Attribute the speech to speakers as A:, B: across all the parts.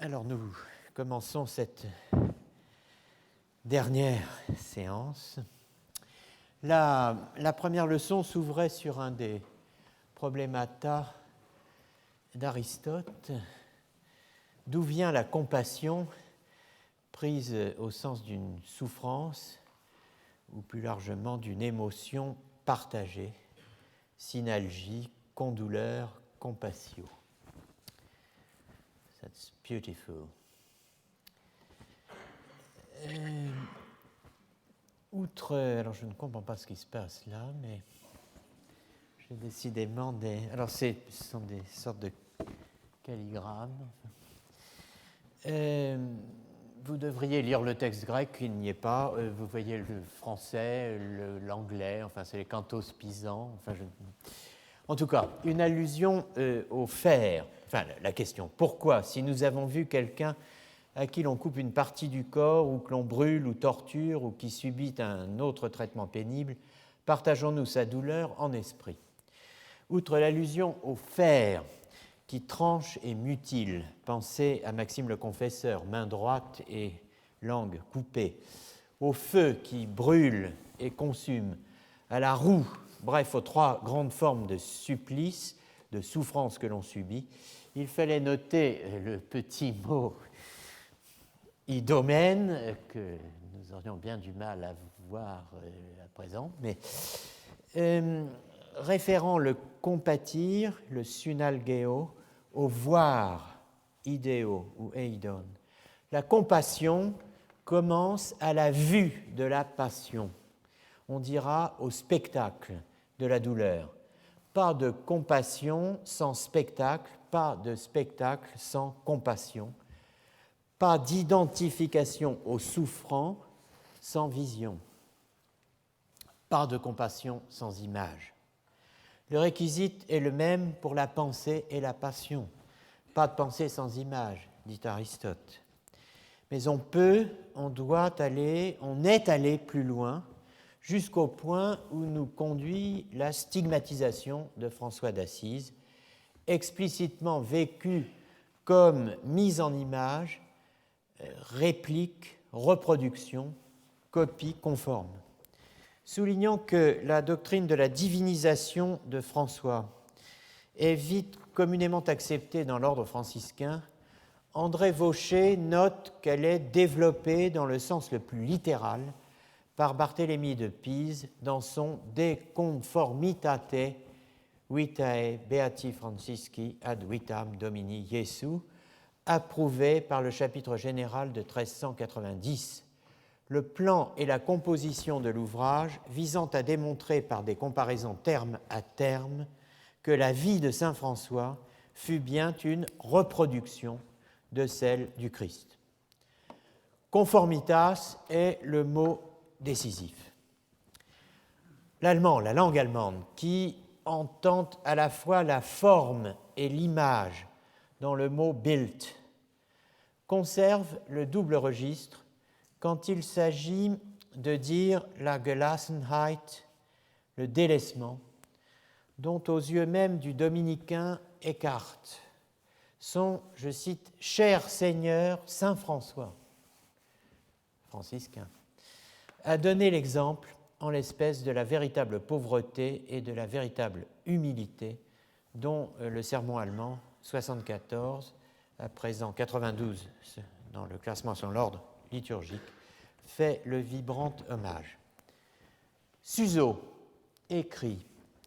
A: Alors nous commençons cette dernière séance. La première leçon s'ouvrait sur un des problémata d'Aristote. D'où vient la compassion, prise au sens d'une souffrance, ou plus largement d'une émotion partagée, synalgie, condouleur, compassio. That's beautiful. Alors je ne comprends pas ce qui se passe là, mais j'ai décidément des... Alors ce sont des sortes de calligrammes. Vous devriez lire le texte grec, il n'y est pas. Vous voyez le français, l'anglais, enfin c'est les cantos pisans. En tout cas, une allusion au faire. Enfin, la question, pourquoi, si nous avons vu quelqu'un à qui l'on coupe une partie du corps, ou que l'on brûle ou torture, ou qui subit un autre traitement pénible, partageons-nous sa douleur en esprit? Outre l'allusion au fer qui tranche et mutile, pensez à Maxime le Confesseur, main droite et langue coupée, au feu qui brûle et consume, à la roue, bref, aux trois grandes formes de supplice, de souffrance que l'on subit, il fallait noter le petit mot idomène, que nous aurions bien du mal à voir à présent, mais référant le compatir, le sunalgeo, au voir, idéo ou eidon. La compassion commence à la vue de la passion. On dira au spectacle de la douleur. Pas de compassion sans spectacle, pas de spectacle sans compassion, pas d'identification au souffrant sans vision, pas de compassion sans image. Le réquisite est le même pour la pensée et la passion. Pas de pensée sans image, dit Aristote. Mais on est allé plus loin, jusqu'au point où nous conduit la stigmatisation de François d'Assise, explicitement vécue comme mise en image, réplique, reproduction, copie conforme. Soulignant que la doctrine de la divinisation de François est vite communément acceptée dans l'ordre franciscain, André Vaucher note qu'elle est développée dans le sens le plus littéral par Barthélemy de Pise dans son De conformitate vitae beati Francisci ad vitam Domini Iesu, approuvé par le chapitre général de 1390. Le plan et la composition de l'ouvrage visant à démontrer par des comparaisons terme à terme que la vie de saint François fut bien une reproduction de celle du Christ. Conformitas est le mot décisif. L'allemand, la langue allemande, qui entend à la fois la forme et l'image dans le mot Bild, conserve le double registre quand il s'agit de dire la Gelassenheit, le délaissement, dont aux yeux même du dominicain Eckhart sont, je cite, « cher Seigneur Saint François », franciscain, a donné l'exemple en l'espèce de la véritable pauvreté et de la véritable humilité dont le sermon allemand 74, à présent 92 dans le classement selon l'ordre liturgique, fait le vibrant hommage. Suso écrit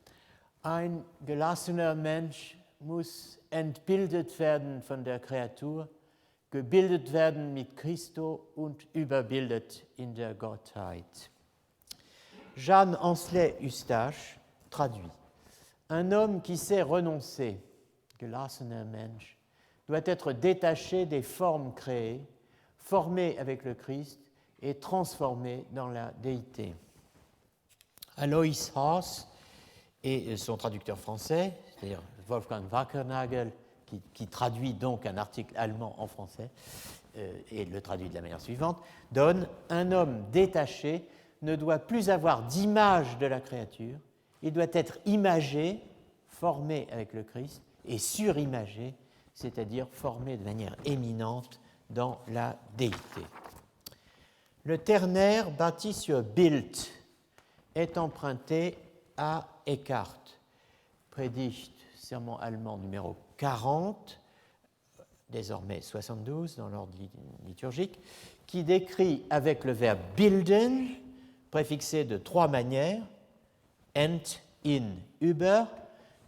A: « Ein gelassener Mensch muss entbildet werden von der Kreatur, gebildet werden mit Christo und überbildet in der Gottheit. » Jeanne Ancelet Eustache traduit « Un homme qui sait renoncer, gelassener Mensch, doit être détaché des formes créées, formé avec le Christ et transformé dans la déité. » Alois Haas et son traducteur français, c'est-à-dire Wolfgang Wackernagel, qui traduit donc un article allemand en français et le traduit de la manière suivante, donne « Un homme détaché ne doit plus avoir d'image de la créature, il doit être imagé, formé avec le Christ, et surimagé c'est-à-dire formé de manière éminente dans la déité. Le ternaire bâti sur Bild est emprunté à Eckhart, Predigt, sermon allemand numéro 40, désormais 72 dans l'ordre liturgique, qui décrit avec le verbe bilden, préfixé de 3 manières, ent, in, über,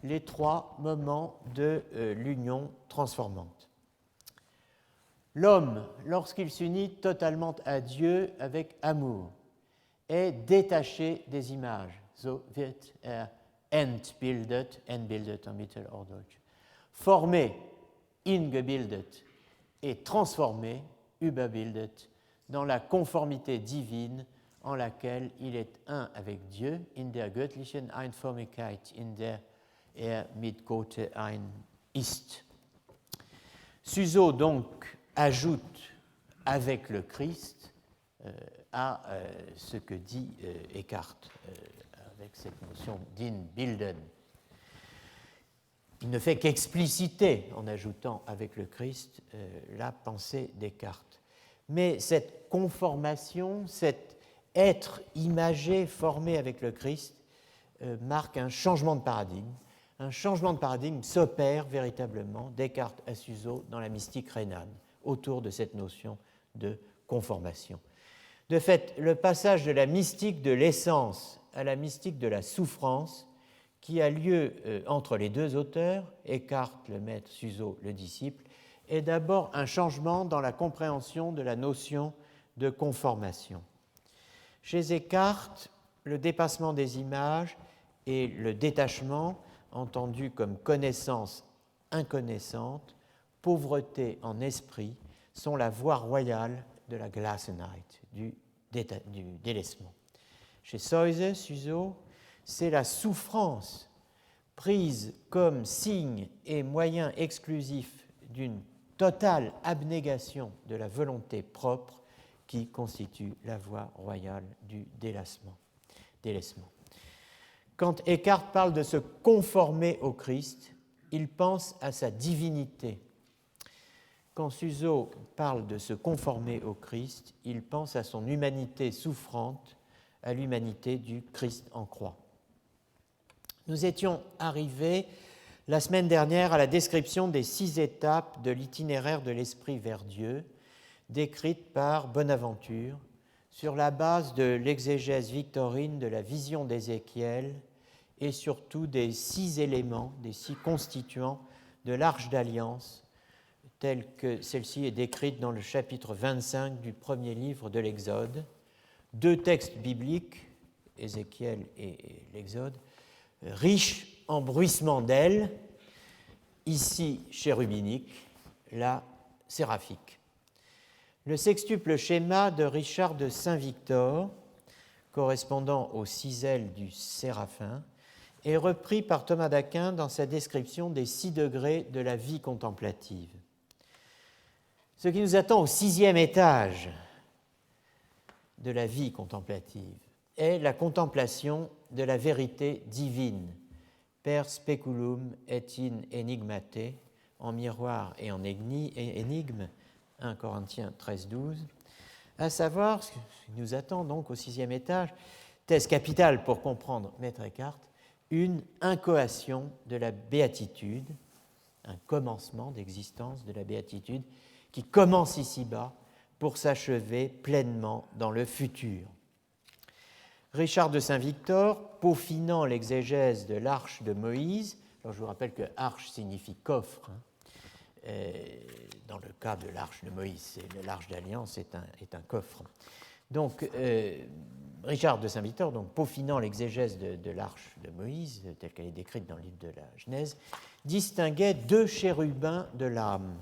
A: les 3 moments de l'union transformante. L'homme, lorsqu'il s'unit totalement à Dieu avec amour, est détaché des images. So wird entbildet en Mittelhochdeutsch. Formé, ingebildet, et transformé, überbildet, dans la conformité divine en laquelle il est un avec Dieu, in der göttlichen Einförmigkeit, in der mit Gott ein ist. Suso donc ajoute avec le Christ à ce que dit Eckhart avec cette notion d'Inbilden. Il ne fait qu'expliciter, en ajoutant avec le Christ, la pensée Descartes. Mais cette conformation, cet être imagé, formé avec le Christ, marque un changement de paradigme. Un changement de paradigme s'opère véritablement, Descartes à Suso, dans la mystique rhénane, autour de cette notion de conformation. De fait, le passage de la mystique de l'essence à la mystique de la souffrance, qui a lieu entre les deux auteurs, Eckhart le maître, Suso le disciple, est d'abord un changement dans la compréhension de la notion de conformation. Chez Eckhart, le dépassement des images et le détachement, entendu comme connaissance inconnaissante, pauvreté en esprit, sont la voie royale de la Gelassenheit, du délaissement. Chez Suso, c'est la souffrance prise comme signe et moyen exclusif d'une totale abnégation de la volonté propre qui constitue la voie royale du délaissement. Quand Eckhart parle de se conformer au Christ, il pense à sa divinité. Quand Suso parle de se conformer au Christ, il pense à son humanité souffrante, à l'humanité du Christ en croix. Nous étions arrivés la semaine dernière à la description des 6 étapes de l'itinéraire de l'Esprit vers Dieu, décrite par Bonaventure, sur la base de l'exégèse victorine de la vision d'Ézéchiel et surtout des 6 éléments, des 6 constituants de l'Arche d'Alliance, telle que celle-ci est décrite dans le chapitre 25 du premier livre de l'Exode. 2 textes bibliques, Ézéchiel et l'Exode, riches en bruissements d'ailes, ici chérubinique, là séraphique. Le sextuple schéma de Richard de Saint-Victor, correspondant aux 6 ailes du séraphin, est repris par Thomas d'Aquin dans sa description des 6 degrés de la vie contemplative. Ce qui nous attend au 6e étage de la vie contemplative est la contemplation de la vérité divine, per speculum et in enigmate, en miroir et en énigme, 1 Corinthiens 13-12, à savoir ce qui nous attend donc au 6e étage, thèse capitale pour comprendre Maître Eckhart, une incoation de la béatitude, un commencement d'existence de la béatitude qui commence ici-bas pour s'achever pleinement dans le futur. Richard de Saint-Victor, peaufinant l'exégèse de l'arche de Moïse, alors je vous rappelle que arche signifie coffre, dans le cas de l'arche de Moïse, l'arche d'alliance est un coffre. Donc, Richard de Saint-Victor, donc, peaufinant l'exégèse de l'arche de Moïse, telle qu'elle est décrite dans le livre de la Genèse, distinguait 2 chérubins de l'âme.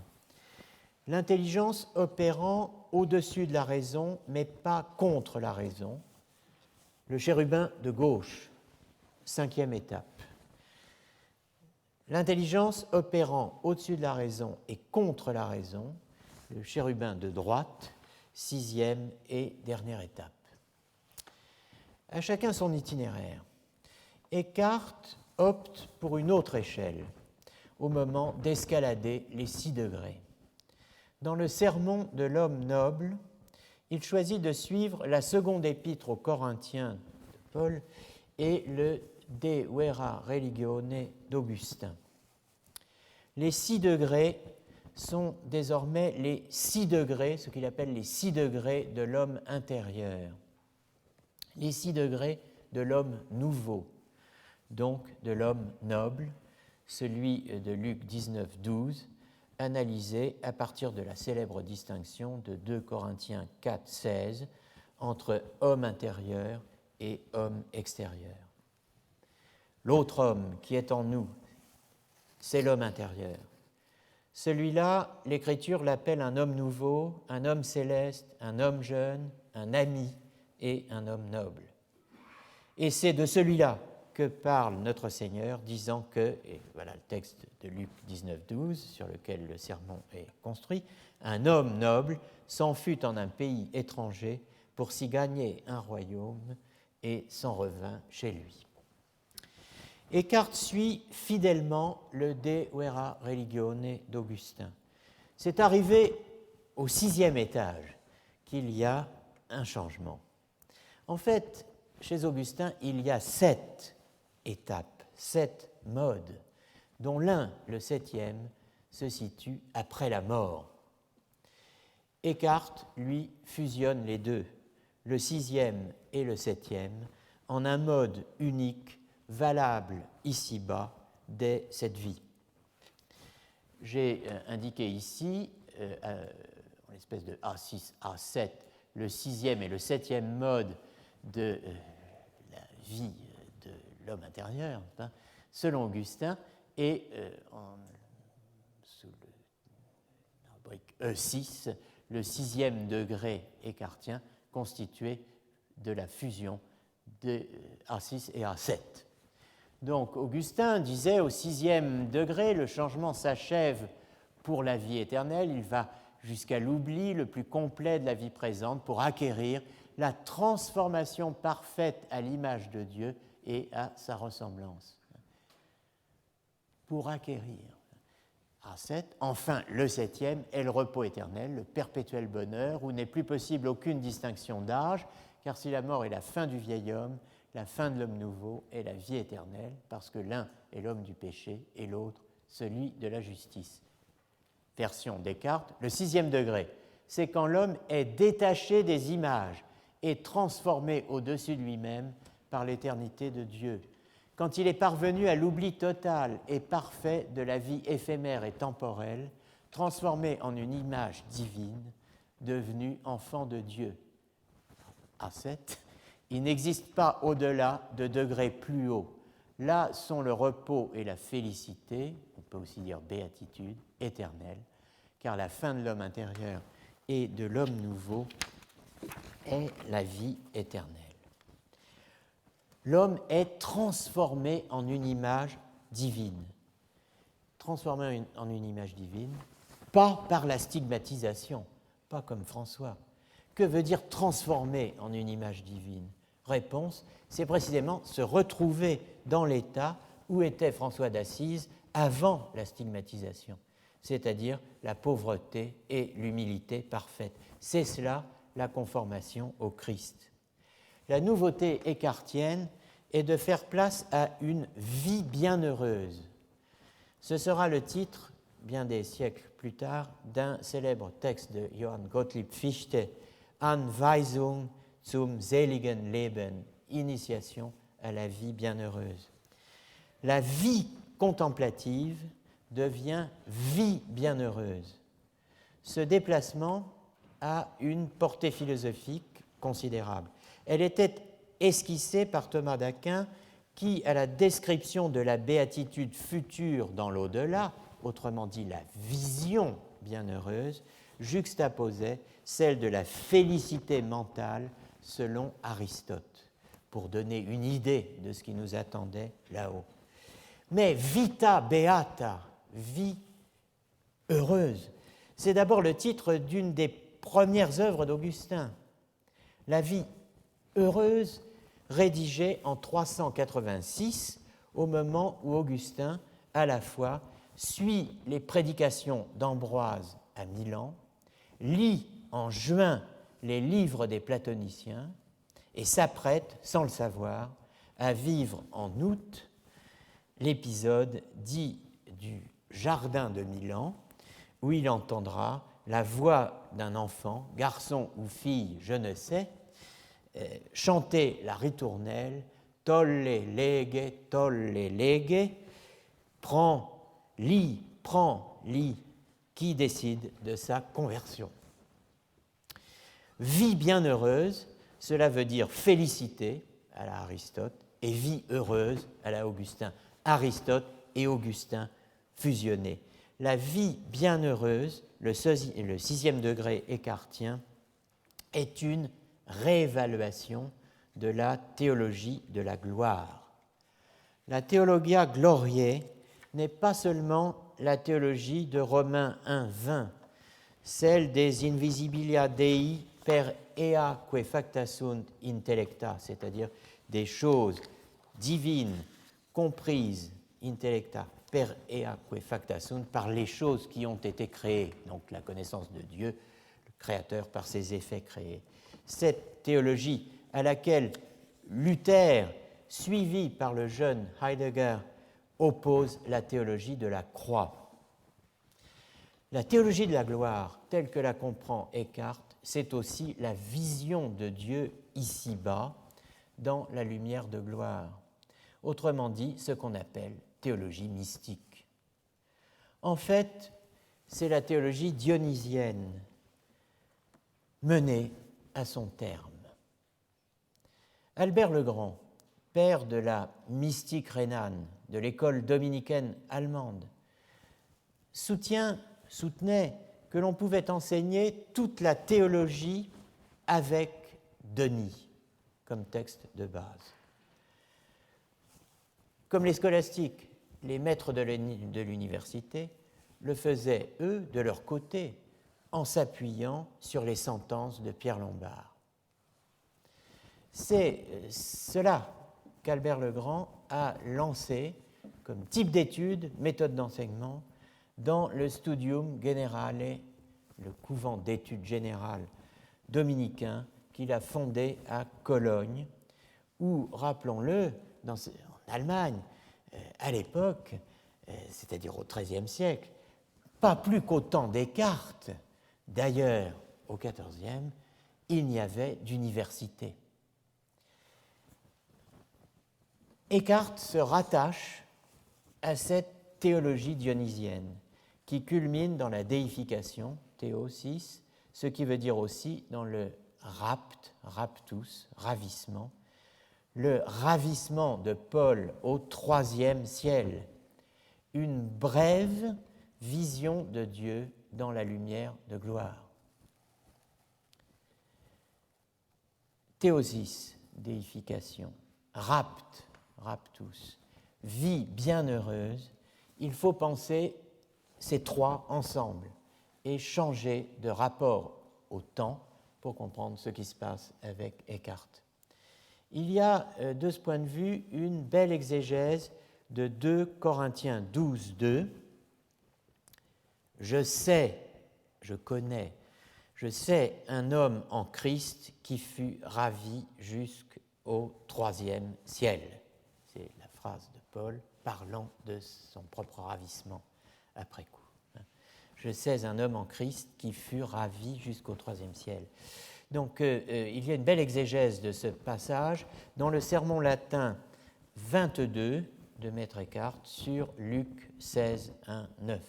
A: L'intelligence opérant au-dessus de la raison, mais pas contre la raison. Le chérubin de gauche, 5e étape. L'intelligence opérant au-dessus de la raison et contre la raison, le chérubin de droite, 6e et dernière étape. À chacun son itinéraire. Eckhart opte pour une autre échelle. au moment d'escalader les 6 degrés. Dans le sermon de l'homme noble, il choisit de suivre la seconde épître aux Corinthiens de Paul et le De Vera Religione d'Augustin. Les 6 degrés sont désormais les 6 degrés, ce qu'il appelle les 6 degrés de l'homme intérieur, les 6 degrés de l'homme nouveau, donc de l'homme noble, celui de Luc 19, 12, analysé à partir de la célèbre distinction de 2 Corinthiens 4, 16 entre homme intérieur et homme extérieur. L'autre homme qui est en nous, c'est l'homme intérieur. Celui-là, l'Écriture l'appelle un homme nouveau, un homme céleste, un homme jeune, un ami et un homme noble. Et c'est de celui-là que parle notre Seigneur, disant que, et voilà le texte de Luc 19, 12, sur lequel le sermon est construit, un homme noble s'en fut en un pays étranger pour s'y gagner un royaume et s'en revint chez lui. Eckhart suit fidèlement le De Vera Religione d'Augustin. C'est arrivé au 6e étage qu'il y a un changement. En fait, chez Augustin, il y a 7 étapes, 7 modes, dont l'un, le 7e, se situe après la mort. Eckhart, lui, fusionne les deux, le 6e et le 7e, en un mode unique, valable ici-bas dès cette vie. J'ai indiqué ici, en espèce de A6, A7, le 6e et le 7e mode de la vie de l'homme intérieur, hein, selon Augustin, et sous la rubrique E6, le 6e degré écartien constitué de la fusion de A6 et A7. Donc, Augustin disait au 6e degré, le changement s'achève pour la vie éternelle, il va jusqu'à l'oubli le plus complet de la vie présente pour acquérir la transformation parfaite à l'image de Dieu et à sa ressemblance. Pour acquérir. A7, enfin, le 7e est le repos éternel, le perpétuel bonheur, où n'est plus possible aucune distinction d'âge, car si la mort est la fin du vieil homme, la fin de l'homme nouveau est la vie éternelle, parce que l'un est l'homme du péché et l'autre celui de la justice. Version Descartes, le 6e degré, c'est quand l'homme est détaché des images et transformé au-dessus de lui-même par l'éternité de Dieu, quand il est parvenu à l'oubli total et parfait de la vie éphémère et temporelle, transformé en une image divine, devenu enfant de Dieu. A7, il n'existe pas au-delà de degrés plus hauts. Là sont le repos et la félicité, on peut aussi dire béatitude, éternelle, car la fin de l'homme intérieur et de l'homme nouveau est la vie éternelle. L'homme est transformé en une image divine. Transformé en une image divine, pas par la stigmatisation, pas comme François. Que veut dire transformer en une image divine ? Réponse, c'est précisément se retrouver dans l'état où était François d'Assise avant la stigmatisation, c'est-à-dire la pauvreté et l'humilité parfaite. C'est cela la conformation au Christ. La nouveauté écartienne est de faire place à une vie bienheureuse. Ce sera le titre, bien des siècles plus tard, d'un célèbre texte de Johann Gottlieb Fichte, Anweisung zum seligen Leben, initiation à la vie bienheureuse. La vie contemplative devient vie bienheureuse. Ce déplacement a une portée philosophique considérable. Elle était esquissée par Thomas d'Aquin qui, à la description de la béatitude future dans l'au-delà, autrement dit la vision bienheureuse, juxtaposait celle de la félicité mentale selon Aristote, pour donner une idée de ce qui nous attendait là-haut. Mais vita beata, vie heureuse, c'est d'abord le titre d'une des premières œuvres d'Augustin. La vie heureuse, rédigée en 386, au moment où Augustin, à la fois, suit les prédications d'Ambroise à Milan, lit en juin les livres des platoniciens et s'apprête, sans le savoir, à vivre en août l'épisode dit du Jardin de Milan, où il entendra la voix d'un enfant, garçon ou fille, je ne sais, chanter la ritournelle « Tolle lege », prends, lis, qui décide de sa conversion. Vie bienheureuse, cela veut dire félicité à la Aristote et vie heureuse à la Augustin. Aristote et Augustin fusionnés. La vie bienheureuse, le sixième degré écartien, est une réévaluation de la théologie de la gloire. La Theologia Gloriae n'est pas seulement la théologie de Romains 1:20, celle des invisibilia Dei per eaque facta sunt intellecta, c'est-à-dire des choses divines comprises intellecta per eaque facta sunt, par les choses qui ont été créées, donc la connaissance de Dieu, le Créateur par ses effets créés. Cette théologie à laquelle Luther, suivi par le jeune Heidegger, oppose la théologie de la croix. La théologie de la gloire, telle que la comprend Eckhart, c'est aussi la vision de Dieu ici-bas, dans la lumière de gloire. Autrement dit, ce qu'on appelle théologie mystique. En fait, c'est la théologie dionysienne menée à son terme. Albert le Grand, père de la mystique rhénane, de l'école dominicaine allemande, soutenait que l'on pouvait enseigner toute la théologie avec Denis comme texte de base. Comme les scolastiques, les maîtres de l'université le faisaient, eux, de leur côté, en s'appuyant sur les sentences de Pierre Lombard. C'est cela qu'Albert le Grand a lancé comme type d'étude, méthode d'enseignement, dans le Studium Generale, le couvent d'études générales dominicain qu'il a fondé à Cologne, où, rappelons-le, en Allemagne, à l'époque, c'est-à-dire au XIIIe siècle, pas plus qu'au temps des Descartes, d'ailleurs au XIVe, il n'y avait d'université. Eckhart se rattache à cette théologie dionysienne qui culmine dans la déification, théosis, ce qui veut dire aussi dans le raptus, ravissement, le ravissement de Paul au troisième ciel, une brève vision de Dieu dans la lumière de gloire. Théosis, déification, raptus, vie bienheureuse, il faut penser ces trois ensemble et changer de rapport au temps pour comprendre ce qui se passe avec Eckhart. Il y a, de ce point de vue, une belle exégèse de 2 Corinthiens 12:2. Je sais un homme en Christ qui fut ravi jusqu'au troisième ciel. C'est la phrase de Paul parlant de son propre ravissement après coup. Je sais un homme en Christ qui fut ravi jusqu'au troisième ciel. Donc, il y a une belle exégèse de ce passage dans le sermon latin 22 de Maître Eckhart sur Luc 16, 1, 9.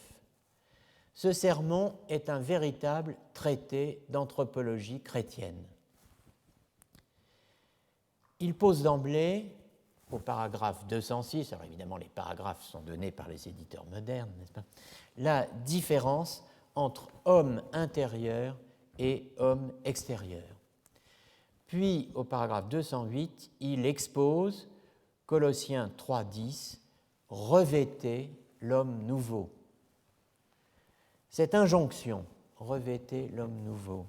A: Ce sermon est un véritable traité d'anthropologie chrétienne. Il pose d'emblée, au paragraphe 206, alors évidemment les paragraphes sont donnés par les éditeurs modernes, n'est-ce pas, la différence entre homme intérieur et homme extérieur. Puis, au paragraphe 208, il expose Colossiens 3:10, « Revêtez l'homme nouveau ». Cette injonction, « Revêtez l'homme nouveau »,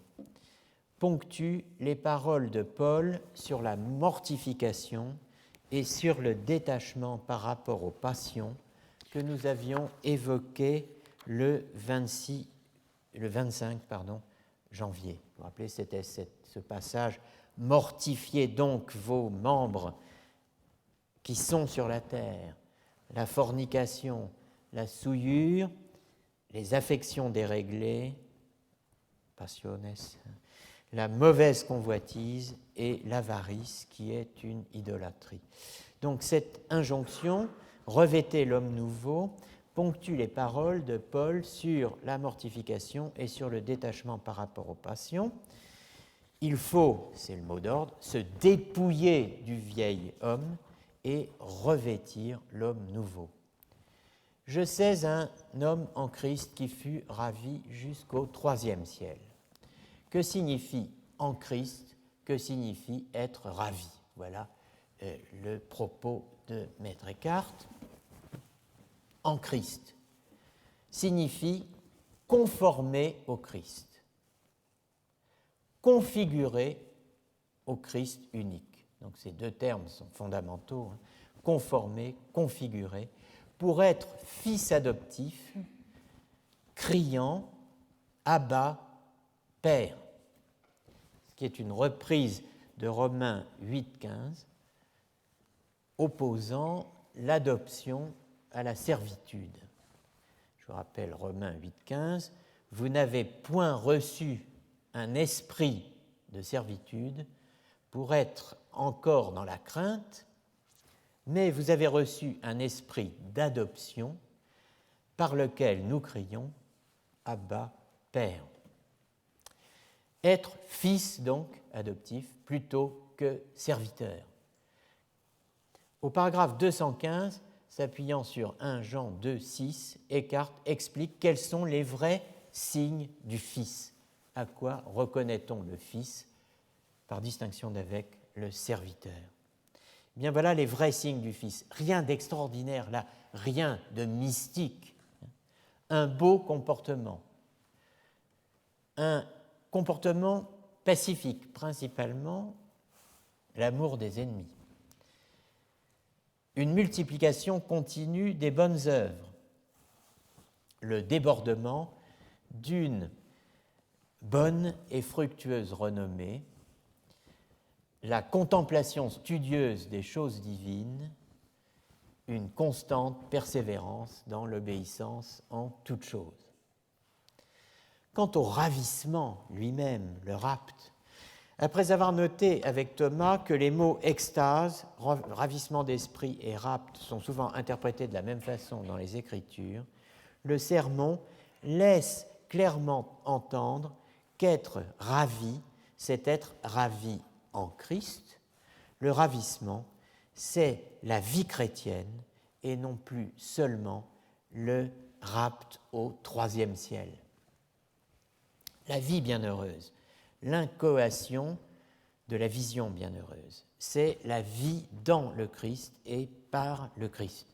A: ponctue les paroles de Paul sur la mortification et sur le détachement par rapport aux passions que nous avions évoqué le 25 janvier. Vous vous rappelez, c'était ce passage « Mortifiez donc vos membres qui sont sur la terre, la fornication, la souillure, les affections déréglées, passiones, la mauvaise convoitise et l'avarice qui est une idolâtrie. » Donc cette injonction, revêtez l'homme nouveau, ponctue les paroles de Paul sur la mortification et sur le détachement par rapport aux passions. Il faut, c'est le mot d'ordre, se dépouiller du vieil homme et revêtir l'homme nouveau. Je sais un homme en Christ qui fut ravi jusqu'au 3e ciel. Que signifie en Christ? Que signifie être ravi? Voilà le propos de Maître Eckhart. En Christ signifie conformer au Christ, configurer au Christ unique. Donc ces deux termes sont fondamentaux, hein. Conformer, configurer, pour être fils adoptif, criant Abba, Père, ce qui est une reprise de Romains 8,15, opposant l'adoption à la servitude. Je vous rappelle Romains 8,15, vous n'avez point reçu un esprit de servitude pour être encore dans la crainte, mais vous avez reçu un esprit d'adoption par lequel nous crions Abba, Père. Être fils, donc, adoptif, plutôt que serviteur. Au paragraphe 215, s'appuyant sur 1 Jean 2,6, Eckhart explique quels sont les vrais signes du Fils. À quoi reconnaît-on le Fils par distinction d'avec le serviteur? Eh bien voilà les vrais signes du Fils. Rien d'extraordinaire là, rien de mystique. Un beau comportement. Un comportement pacifique, principalement l'amour des ennemis. Une multiplication continue des bonnes œuvres, le débordement d'une bonne et fructueuse renommée, la contemplation studieuse des choses divines, une constante persévérance dans l'obéissance en toutes choses. Quant au ravissement lui-même, le rapt, après avoir noté avec Thomas que les mots extase, ravissement d'esprit et rapt sont souvent interprétés de la même façon dans les Écritures, le sermon laisse clairement entendre qu'être ravi, c'est être ravi en Christ. Le ravissement, c'est la vie chrétienne et non plus seulement le rapt au 3e ciel. La vie bienheureuse, l'incoation de la vision bienheureuse, c'est la vie dans le Christ et par le Christ.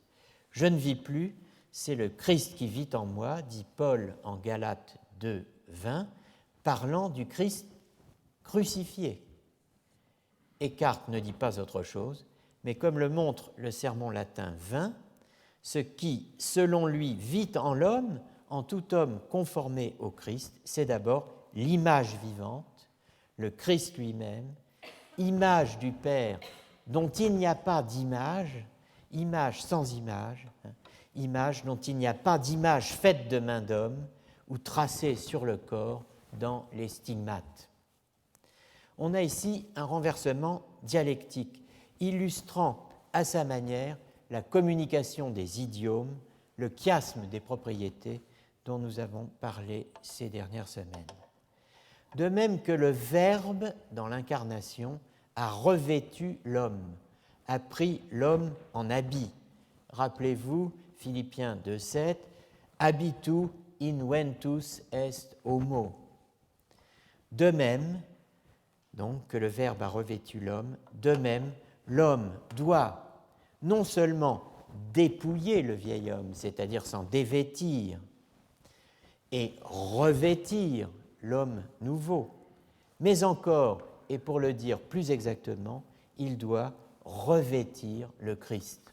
A: Je ne vis plus, c'est le Christ qui vit en moi, dit Paul en Galates 2,20, parlant du Christ crucifié. Eckhart ne dit pas autre chose, mais comme le montre le sermon latin 20, ce qui, selon lui, vit en l'homme, en tout homme conformé au Christ, c'est d'abord l'image vivante, le Christ lui-même, image du Père dont il n'y a pas d'image, image sans image, image dont il n'y a pas d'image faite de main d'homme ou tracée sur le corps dans les stigmates. On a ici un renversement dialectique, illustrant à sa manière la communication des idiomes, le chiasme des propriétés dont nous avons parlé ces dernières semaines. De même que le Verbe, dans l'incarnation, a revêtu l'homme, a pris l'homme en habit. Rappelez-vous, Philippiens 2,7, « habitu inventus est homo ». De même, donc, que le Verbe a revêtu l'homme, de même, l'homme doit non seulement dépouiller le vieil homme, c'est-à-dire s'en dévêtir, et revêtir l'homme nouveau, mais encore, et pour le dire plus exactement, il doit revêtir le Christ.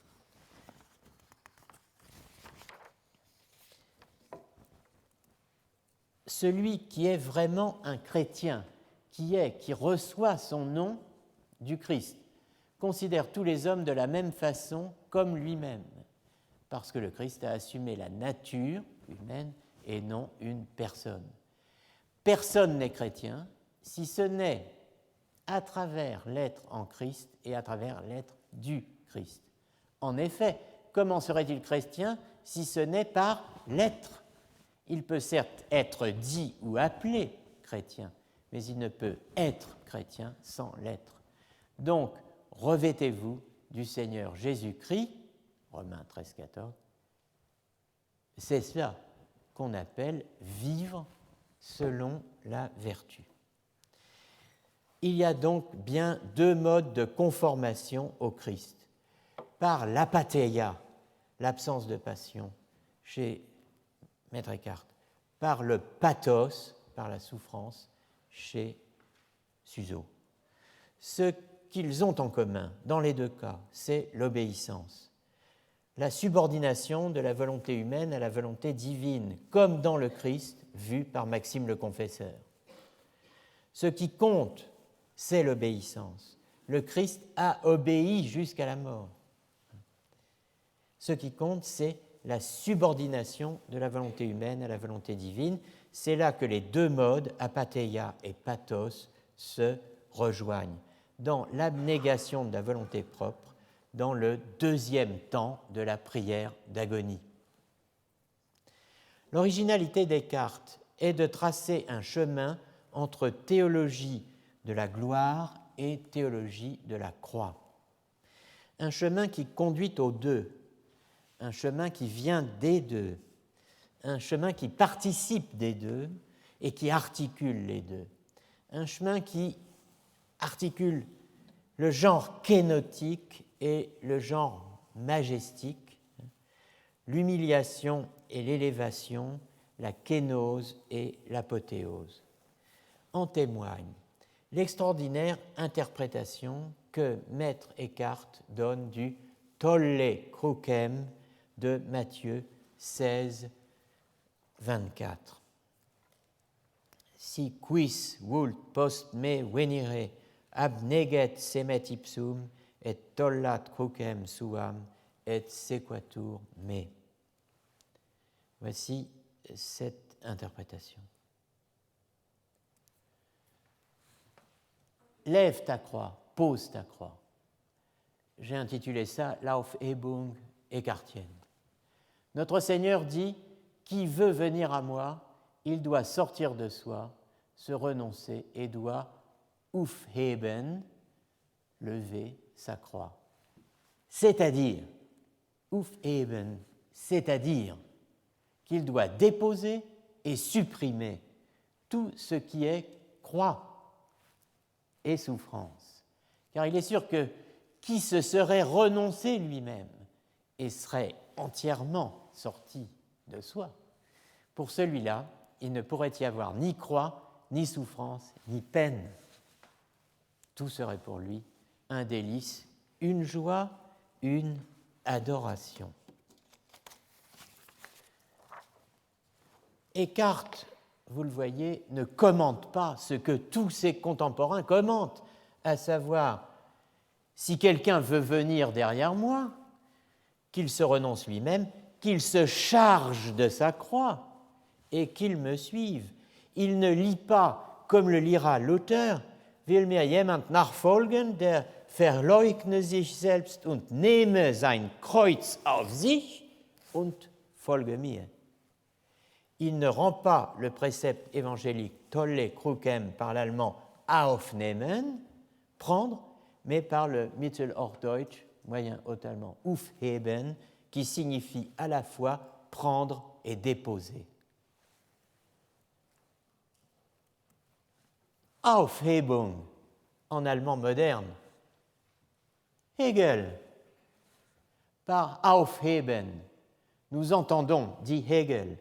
A: celui qui est vraiment un chrétien, qui reçoit son nom du Christ, considère tous les hommes de la même façon comme lui-même, parce que le Christ a assumé la nature humaine et non une personne. Personne n'est chrétien si ce n'est à travers l'être en Christ et à travers l'être du Christ. En effet, comment serait-il chrétien si ce n'est par l'être? Il peut certes être dit ou appelé chrétien, mais il ne peut être chrétien sans l'être. Donc, revêtez-vous du Seigneur Jésus-Christ, Romains 13, 14, c'est cela qu'on appelle vivre selon la vertu. Il y a donc bien deux modes de conformation au Christ. Par l'apatheia, l'absence de passion, chez Maître Eckhart, par le pathos, par la souffrance, chez Suso. Ce qu'ils ont en commun, dans les deux cas, c'est l'obéissance, la subordination de la volonté humaine à la volonté divine, comme dans le Christ, vu par Maxime le Confesseur. Ce qui compte, c'est l'obéissance. Le Christ a obéi jusqu'à la mort. Ce qui compte, c'est la subordination de la volonté humaine à la volonté divine. C'est là que les deux modes, apatheia et pathos, se rejoignent, dans l'abnégation de la volonté propre, dans le deuxième temps de la prière d'agonie. L'originalité des Descartes est de tracer un chemin entre théologie de la gloire et théologie de la croix. Un chemin qui conduit aux deux, un chemin qui vient des deux, un chemin qui participe des deux et qui articule les deux, un chemin qui articule le genre kénotique et le genre majestique, l'humiliation et l'élévation, la kénose et l'apothéose. En témoigne l'extraordinaire interprétation que Maître Eckhart donne du Tolle crucem de Matthieu 16, 24. Si quis vult post me venire abneget semet ipsum et tollat crucem suam et sequatur me. Voici cette interprétation. Lève ta croix, pose ta croix. J'ai intitulé ça L'Aufhebung eckartienne. Notre Seigneur dit « Qui veut venir à moi, il doit sortir de soi, se renoncer et doit aufheben, lever sa croix. » C'est-à-dire, aufheben, c'est-à-dire qu'il doit déposer et supprimer tout ce qui est croix et souffrance. Car il est sûr que qui se serait renoncé lui-même et serait entièrement sorti de soi, pour celui-là, il ne pourrait y avoir ni croix, ni souffrance, ni peine. Tout serait pour lui un délice, une joie, une adoration. Eckhart, vous le voyez, ne commente pas ce que tous ses contemporains commentent, à savoir, si quelqu'un veut venir derrière moi, qu'il se renonce lui-même, qu'il se charge de sa croix et qu'il me suive. Il ne lit pas, comme le lira l'auteur, will mir jemand nachfolgen, der verleugne sich selbst und nehme sein Kreuz auf sich und folge mir. Il ne rend pas le précepte évangélique Tolle crucem par l'allemand aufnehmen, prendre, mais par le Mittelhochdeutsch, moyen haut allemand, aufheben, qui signifie à la fois prendre et déposer. Aufhebung, en allemand moderne. Hegel. Par aufheben, nous entendons, dit Hegel,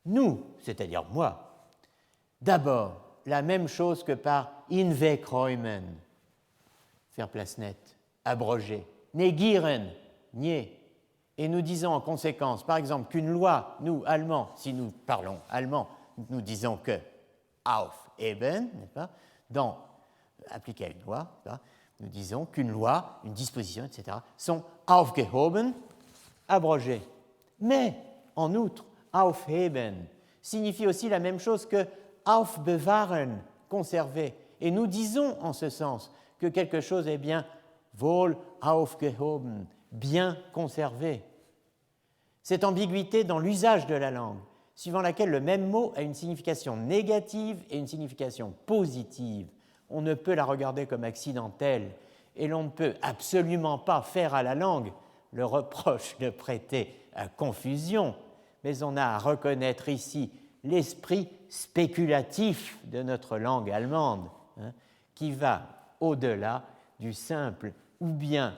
A: nous, c'est-à-dire moi, d'abord la même chose que par hinwegräumen, faire place nette, abroger, negieren, nier, et nous disons en conséquence, par exemple, qu'une loi, nous, Allemands, si nous parlons allemand, nous disons que aufheben, n'est-ce pas, appliqué à une loi, nous disons qu'une loi, une disposition, etc., sont aufgehoben, abrogées. Mais, en outre, aufheben signifie aussi la même chose que aufbewahren, conserver. Et nous disons en ce sens que quelque chose est bien wohl aufgehoben, bien conservé. Cette ambiguïté dans l'usage de la langue, suivant laquelle le même mot a une signification négative et une signification positive, on ne peut la regarder comme accidentelle et l'on ne peut absolument pas faire à la langue le reproche de prêter à confusion, mais on a à reconnaître ici l'esprit spéculatif de notre langue allemande, qui va au-delà du simple ou bien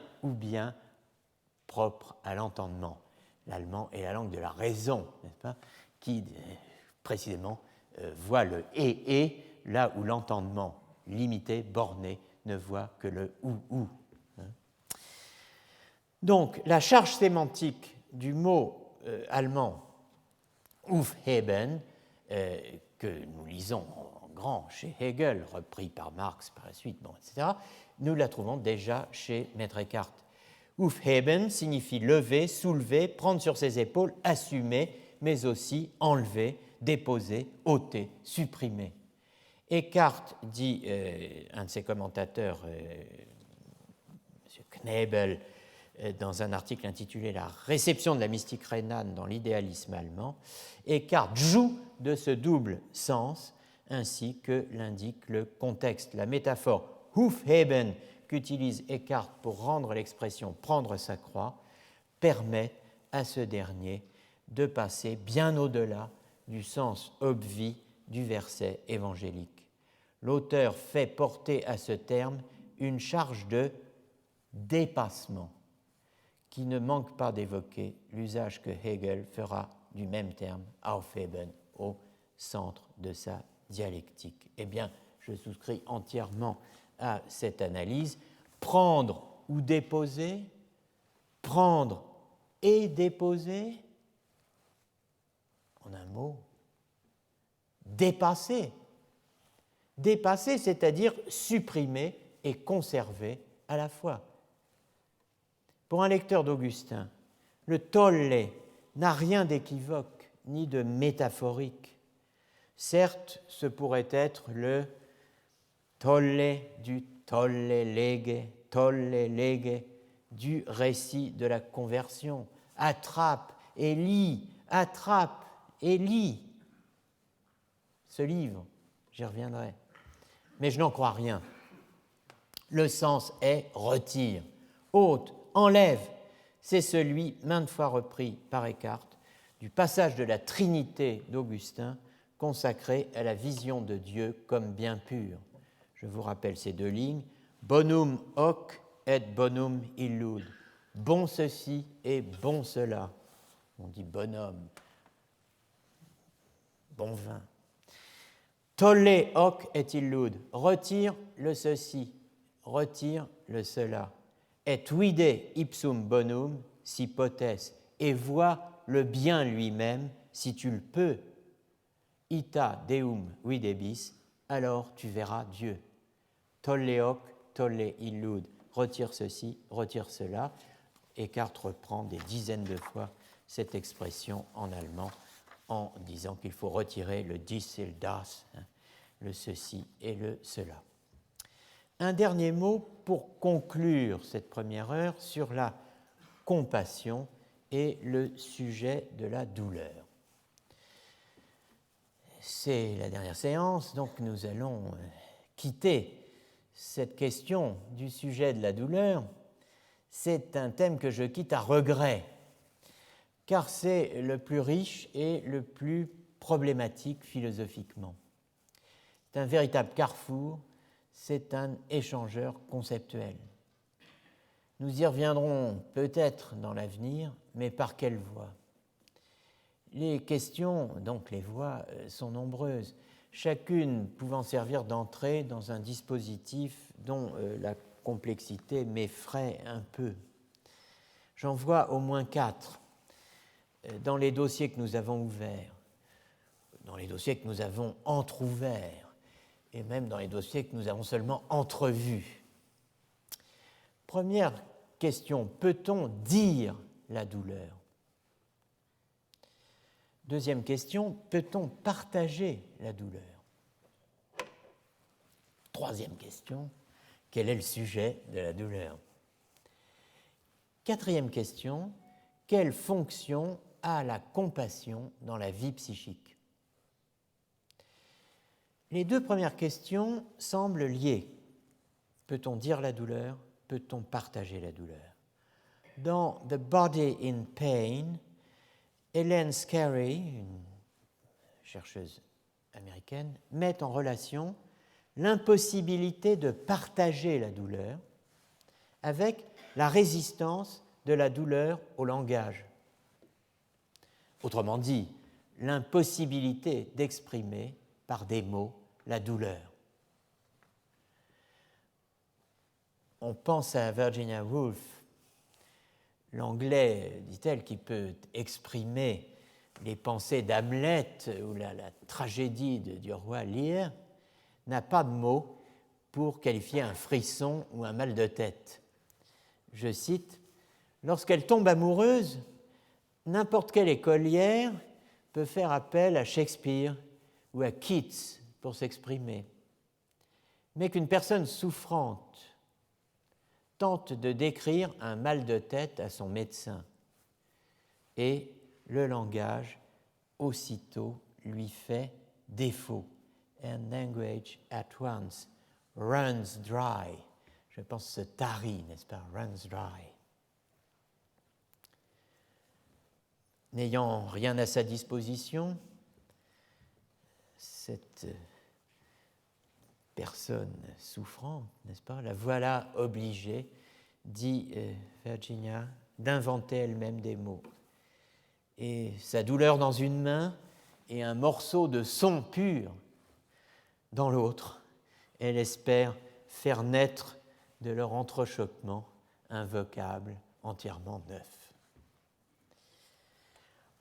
A: propre à l'entendement. L'allemand est la langue de la raison, n'est-ce pas, qui précisément voit le et là où l'entendement limité, borné, ne voit que le ou. Donc, la charge sémantique du mot allemand aufheben, que nous lisons en grand chez Hegel, repris par Marx par la suite, etc., nous la trouvons déjà chez Maître Eckhart. Aufheben signifie lever, soulever, prendre sur ses épaules, assumer, mais aussi enlever, déposer, ôter, supprimer. Eckhart, dit un de ses commentateurs, M. Knebel, dans un article intitulé « La réception de la mystique rhénane dans l'idéalisme allemand », Eckhart joue de ce double sens, ainsi que l'indique le contexte. La métaphore « aufheben » qu'utilise Eckhart pour rendre l'expression « prendre sa croix » permet à ce dernier de passer bien au-delà du sens obvi du verset évangélique. L'auteur fait porter à ce terme une charge de dépassement qui ne manque pas d'évoquer l'usage que Hegel fera du même terme, aufheben, au centre de sa dialectique. Eh bien, je souscris entièrement à cette analyse. Prendre ou déposer, prendre et déposer, en un mot, dépasser. Dépasser, c'est-à-dire supprimer et conserver à la fois. Pour un lecteur d'Augustin, le tolle n'a rien d'équivoque ni de métaphorique. Certes, ce pourrait être le tolle du tolle lege du récit de la conversion. Attrape et lis, attrape et lis. Ce livre, j'y reviendrai. Mais je n'en crois rien. Le sens est retire, ôte, enlève. C'est celui, maintes fois repris par Eckhart, du passage de la Trinité d'Augustin consacré à la vision de Dieu comme bien pur. Je vous rappelle ces deux lignes. Bonum hoc et bonum illud. Bon ceci et bon cela. On dit bonhomme, bon vin. Tolle hoc et illud. Retire le ceci, retire le cela. Et vide ipsum bonum si potes. Et vois le bien lui-même si tu le peux. Ita deum videbis, alors tu verras Dieu. Tolle hoc, tolle illud. Retire ceci, retire cela. Eckhart reprend des dizaines de fois cette expression en allemand en disant qu'il faut retirer le dies et le das, le ceci et le cela. Un dernier mot pour conclure cette première heure sur la compassion et le sujet de la douleur. C'est la dernière séance, donc nous allons quitter cette question du sujet de la douleur. C'est un thème que je quitte à regret, car c'est le plus riche et le plus problématique philosophiquement. C'est un véritable carrefour, c'est un échangeur conceptuel. Nous y reviendrons peut-être dans l'avenir, mais par quelle voie ? Les questions, donc les voies, sont nombreuses, chacune pouvant servir d'entrée dans un dispositif dont la complexité m'effraie un peu. J'en vois au moins 4 dans les dossiers que nous avons ouverts, dans les dossiers que nous avons entr'ouverts, et même dans les dossiers que nous avons seulement entrevus. Première question, peut-on dire la douleur? Deuxième question, peut-on partager la douleur? Troisième question, quel est le sujet de la douleur? Quatrième question, quelle fonction a la compassion dans la vie psychique? Les deux premières questions semblent liées. Peut-on dire la douleur? Peut-on partager la douleur? Dans The Body in Pain, Helen Scarry, une chercheuse américaine, met en relation l'impossibilité de partager la douleur avec la résistance de la douleur au langage. Autrement dit, l'impossibilité d'exprimer par des mots la douleur. On pense à Virginia Woolf, l'anglais, dit-elle, qui peut exprimer les pensées d'Hamlet ou la tragédie du roi Lear, n'a pas de mots pour qualifier un frisson ou un mal de tête. Je cite, « Lorsqu'elle tombe amoureuse, n'importe quelle écolière peut faire appel à Shakespeare ou à Keats pour s'exprimer. Mais qu'une personne souffrante tente de décrire un mal de tête à son médecin, et le langage aussitôt lui fait défaut. And language at once runs dry. Je pense se tarit, n'est-ce pas? Runs dry. N'ayant rien à sa disposition, cette personne souffrante, n'est-ce pas? La voilà obligée, dit Virginia, d'inventer elle-même des mots. Et sa douleur dans une main et un morceau de son pur dans l'autre, elle espère faire naître de leur entrechoquement un vocable entièrement neuf.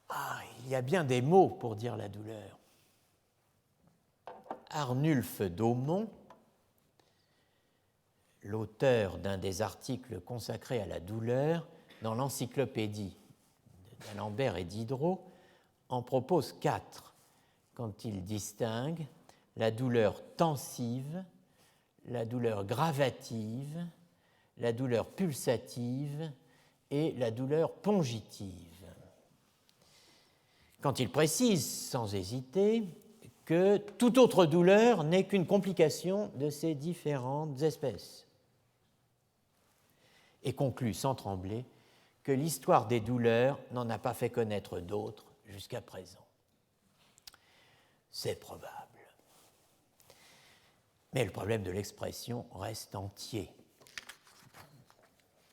A: Ah, il y a bien des mots pour dire la douleur. Arnulphe d'Aumont, l'auteur d'un des articles consacrés à la douleur dans l'encyclopédie d'Alembert et Diderot, en propose 4 quand il distingue la douleur tensive, la douleur gravative, la douleur pulsative et la douleur pongitive. Quand il précise, sans hésiter, que toute autre douleur n'est qu'une complication de ces différentes espèces, et conclut sans trembler que l'histoire des douleurs n'en a pas fait connaître d'autres jusqu'à présent. C'est probable. Mais le problème de l'expression reste entier.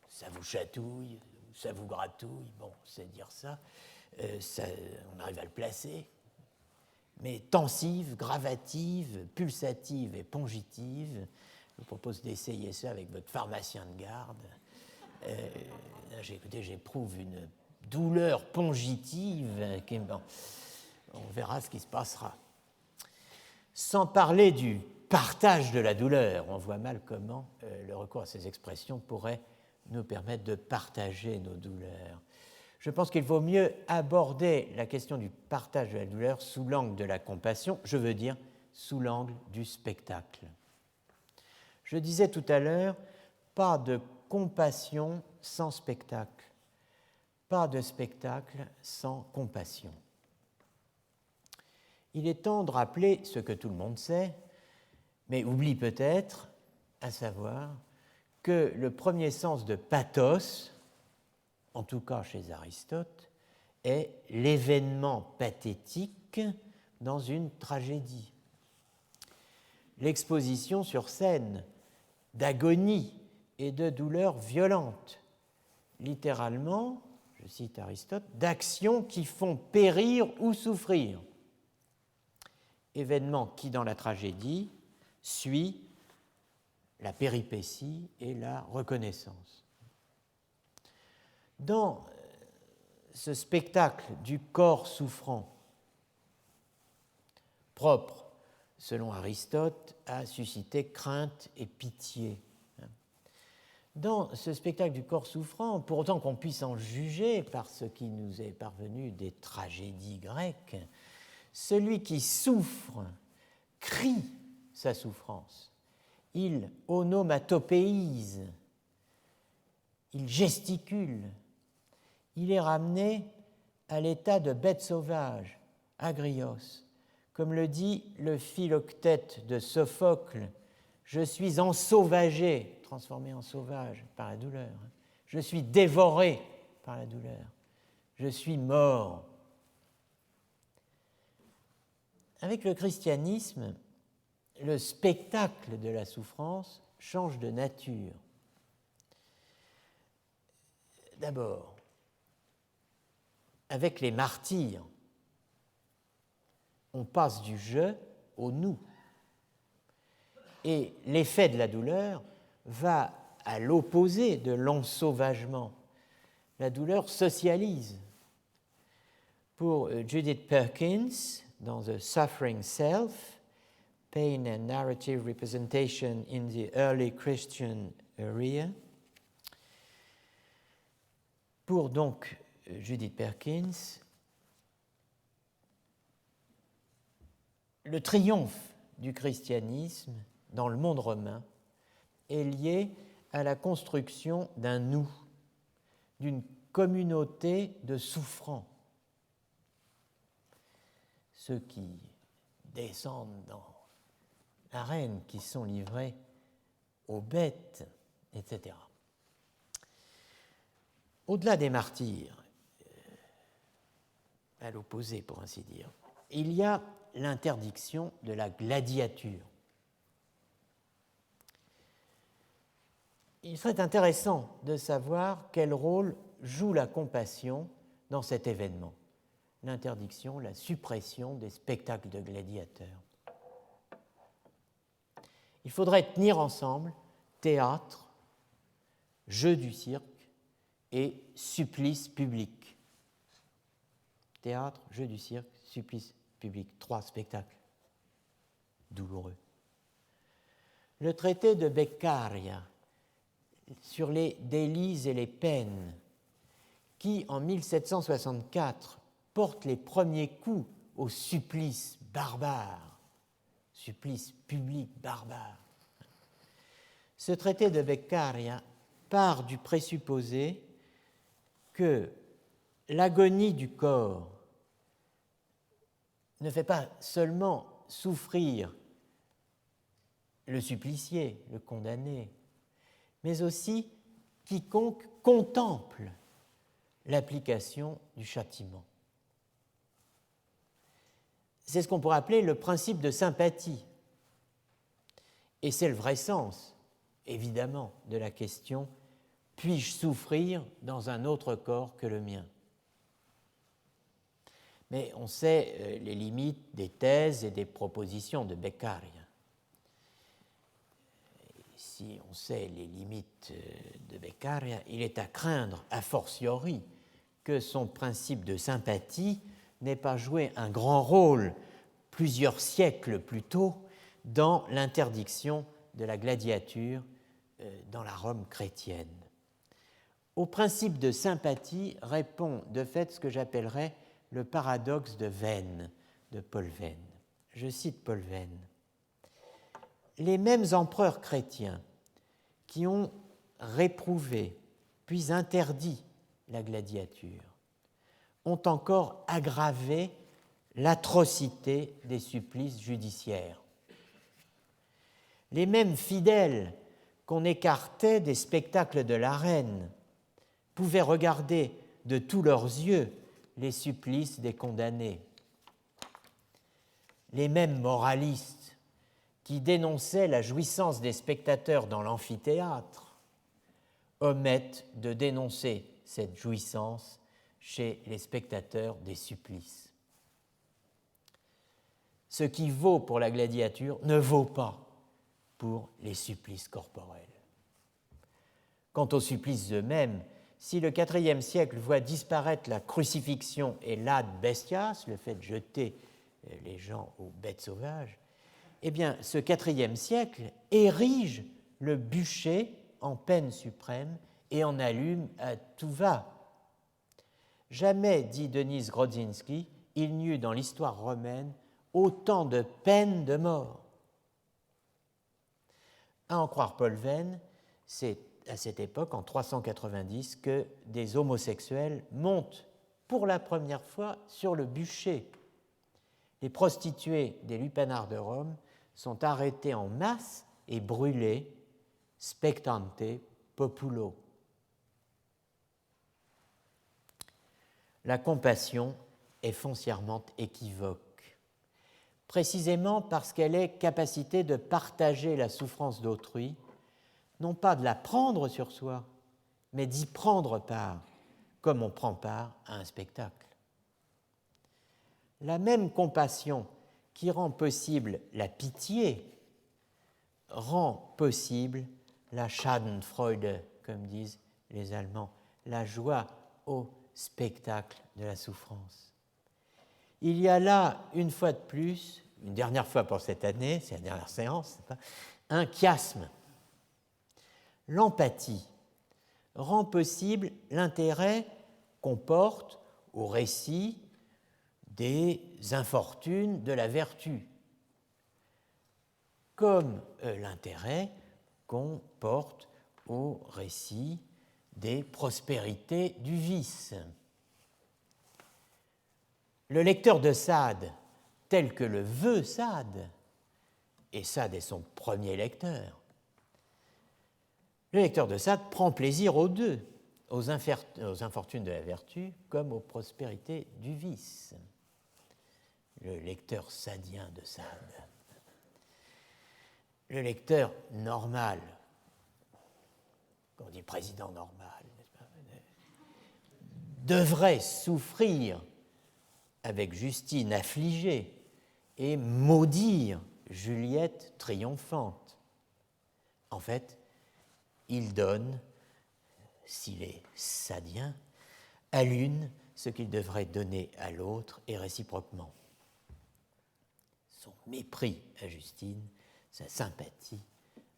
A: Ça vous chatouille, ça vous gratouille, bon, c'est dire ça, on arrive à le placer. Mais tensive, gravative, pulsative et pongitive, je vous propose d'essayer ça avec votre pharmacien de garde. J'éprouve une douleur pongitive, bon, on verra ce qui se passera. Sans parler du partage de la douleur, on voit mal comment le recours à ces expressions pourrait nous permettre de partager nos douleurs. Je pense qu'il vaut mieux aborder la question du partage de la douleur sous l'angle de la compassion, je veux dire sous l'angle du spectacle. Je disais tout à l'heure, pas de compassion sans spectacle, pas de spectacle sans compassion. Il est temps de rappeler ce que tout le monde sait, mais oublie peut-être, à savoir que le premier sens de pathos, en tout cas chez Aristote, est l'événement pathétique dans une tragédie. L'exposition sur scène d'agonie et de douleur violente, littéralement, je cite Aristote, d'actions qui font périr ou souffrir. Événement qui, dans la tragédie, suit la péripétie et la reconnaissance. Dans ce spectacle du corps souffrant, propre, selon Aristote, à susciter crainte et pitié. Dans ce spectacle du corps souffrant, pour autant qu'on puisse en juger par ce qui nous est parvenu des tragédies grecques, celui qui souffre crie sa souffrance, il onomatopéise, il gesticule, il est ramené à l'état de bête sauvage, agrios. Comme le dit le Philoctète de Sophocle, je suis ensauvagé, transformé en sauvage par la douleur. Je suis dévoré par la douleur. Je suis mort. Avec le christianisme, le spectacle de la souffrance change de nature. D'abord, avec les martyrs, on passe du je au nous. Et l'effet de la douleur va à l'opposé de l'ensauvagement. La douleur socialise. Pour Judith Perkins, dans The Suffering Self, Pain and Narrative Representation in the Early Christian Era, pour donc Judith Perkins, le triomphe du christianisme dans le monde romain est lié à la construction d'un nous, d'une communauté de souffrants. Ceux qui descendent dans l'arène, qui sont livrés aux bêtes, etc. Au-delà des martyrs, à l'opposé pour ainsi dire, il y a l'interdiction de la gladiature. Il serait intéressant de savoir quel rôle joue la compassion dans cet événement. L'interdiction, la suppression des spectacles de gladiateurs. Il faudrait tenir ensemble théâtre, jeu du cirque et supplice public. Théâtre, jeu du cirque, supplice public. 3 spectacles douloureux. Le traité de Beccaria sur les délits et les peines, qui en 1764 porte les premiers coups au supplice barbare, supplice public barbare. Ce traité de Beccaria part du présupposé que l'agonie du corps ne fait pas seulement souffrir le supplicié, le condamné, mais aussi quiconque contemple l'application du châtiment. C'est ce qu'on pourrait appeler le principe de sympathie. Et c'est le vrai sens, évidemment, de la question « puis-je souffrir dans un autre corps que le mien ?» Mais on sait les limites des thèses et des propositions de Beccaria. Si on sait les limites de Beccaria, il est à craindre, a fortiori, que son principe de sympathie n'ait pas joué un grand rôle plusieurs siècles plus tôt dans l'interdiction de la gladiature dans la Rome chrétienne. Au principe de sympathie répond de fait ce que j'appellerais le paradoxe de Venn, de Paul Venn. Je cite Paul Venn. Les mêmes empereurs chrétiens qui ont réprouvé puis interdit la gladiature ont encore aggravé l'atrocité des supplices judiciaires. Les mêmes fidèles qu'on écartait des spectacles de l'arène pouvaient regarder de tous leurs yeux les supplices des condamnés. Les mêmes moralistes qui dénonçaient la jouissance des spectateurs dans l'amphithéâtre omettent de dénoncer cette jouissance chez les spectateurs des supplices. Ce qui vaut pour la gladiature ne vaut pas pour les supplices corporels. Quant aux supplices eux-mêmes, si le IVe siècle voit disparaître la crucifixion et l'ad bestias, le fait de jeter les gens aux bêtes sauvages, eh bien, ce IVe siècle érige le bûcher en peine suprême et en allume à tout va. Jamais, dit Denys Grodzinski, il n'y eut dans l'histoire romaine autant de peines de mort. À en croire Paul Venn, c'est à cette époque, en 390, que des homosexuels montent pour la première fois sur le bûcher. Les prostituées des lupanars de Rome sont arrêtées en masse et brûlées, spectante populo. La compassion est foncièrement équivoque, précisément parce qu'elle est capacité de partager la souffrance d'autrui, non pas de la prendre sur soi, mais d'y prendre part, comme on prend part à un spectacle. La même compassion qui rend possible la pitié rend possible la Schadenfreude, comme disent les Allemands, la joie au spectacle de la souffrance. Il y a là, une fois de plus, une dernière fois pour cette année, c'est la dernière séance, un chiasme. L'empathie rend possible l'intérêt qu'on porte au récit des infortunes de la vertu, comme l'intérêt qu'on porte au récit des prospérités du vice. Le lecteur de Sade, tel que le veut Sade, et Sade est son premier lecteur, le lecteur de Sade prend plaisir aux deux, aux infortunes de la vertu comme aux prospérités du vice. Le lecteur sadien de Sade. Le lecteur normal, on dit président normal, devrait souffrir avec Justine affligée et maudire Juliette triomphante. En fait, il donne, s'il est sadien, à l'une ce qu'il devrait donner à l'autre et réciproquement. Son mépris à Justine, sa sympathie